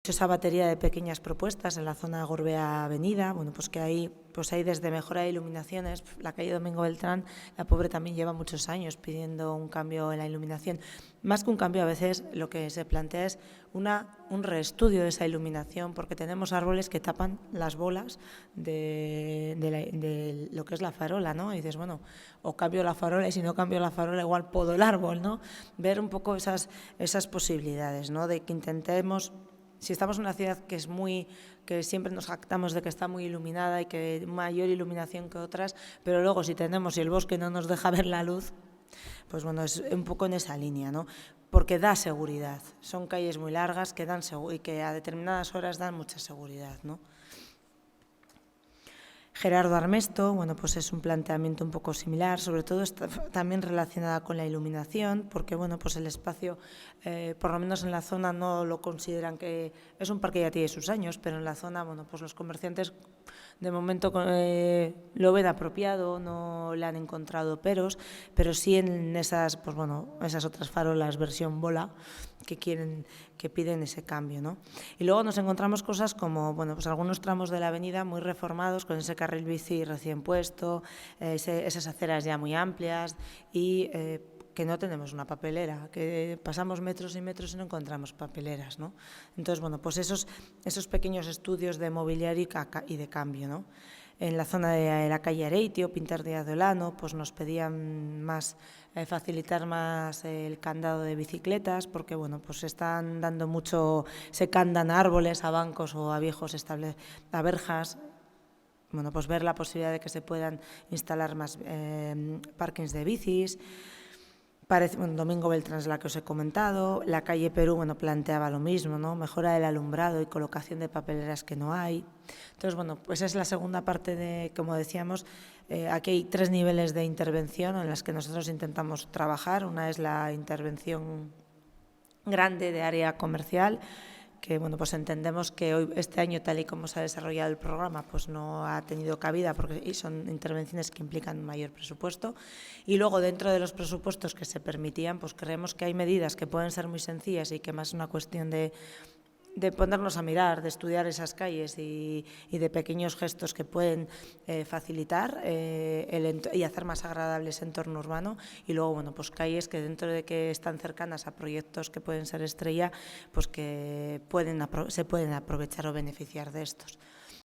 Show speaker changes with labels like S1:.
S1: esa batería de pequeñas propuestas en la zona Gorbea Avenida, bueno, pues que ahí pues hay desde mejora de iluminaciones, la calle Domingo Beltrán, la pobre también lleva muchos años pidiendo un cambio en la iluminación. Más que un cambio, a veces lo que se plantea es un reestudio de esa iluminación, porque tenemos árboles que tapan las bolas de lo que es la farola, ¿no? Y dices, bueno, o cambio la farola, y si no cambio la farola igual podo el árbol, ¿no? Ver un poco esas posibilidades, ¿no? De que intentemos, si estamos en una ciudad que siempre nos jactamos de que está muy iluminada y que mayor iluminación que otras, pero luego si el bosque no nos deja ver la luz, pues bueno, es un poco en esa línea, ¿no? Porque da seguridad, son calles muy largas que dan y que a determinadas horas dan mucha seguridad, ¿no? Gerardo Armesto, bueno, pues es un planteamiento un poco similar, sobre todo está también relacionada con la iluminación, porque bueno, pues el espacio, por lo menos en la zona no lo consideran, que es un parque que ya tiene sus años, pero en la zona, bueno, pues los comerciantes de momento lo ven apropiado, no le han encontrado peros, pero sí en esas, pues bueno, esas otras farolas versión bola que piden ese cambio, ¿no? Y luego nos encontramos cosas como, bueno, pues algunos tramos de la avenida muy reformados, con ese carril bici recién puesto, esas aceras ya muy amplias y que no tenemos una papelera, que pasamos metros y metros y no encontramos papeleras, ¿no? Entonces, bueno, pues esos pequeños estudios de mobiliario y de cambio, ¿no? En la zona de la calle Areitio, Pintar de Adolano, pues nos pedían facilitar más el candado de bicicletas, porque bueno, pues están dando mucho, se candan a árboles, a bancos o a viejos a verjas. Bueno, pues ver la posibilidad de que se puedan instalar más parkings de bicis. Bueno, Domingo Beltrán es la que os he comentado, la calle Perú, bueno, planteaba lo mismo, ¿no? Mejora del alumbrado y colocación de papeleras que no hay. Entonces, bueno, pues es la segunda parte de, como decíamos, aquí hay 3 niveles de intervención en las que nosotros intentamos trabajar. Una es la intervención grande de área comercial, que bueno, pues entendemos que hoy, este año, tal y como se ha desarrollado el programa, pues no ha tenido cabida porque son intervenciones que implican mayor presupuesto. Y luego, dentro de los presupuestos que se permitían, pues creemos que hay medidas que pueden ser muy sencillas y que más es una cuestión de ponernos a mirar, de estudiar esas calles y de pequeños gestos que pueden facilitar y hacer más agradable ese entorno urbano. Y luego, bueno, pues calles que dentro de que están cercanas a proyectos que pueden ser estrella, pues que se pueden aprovechar o beneficiar de estos.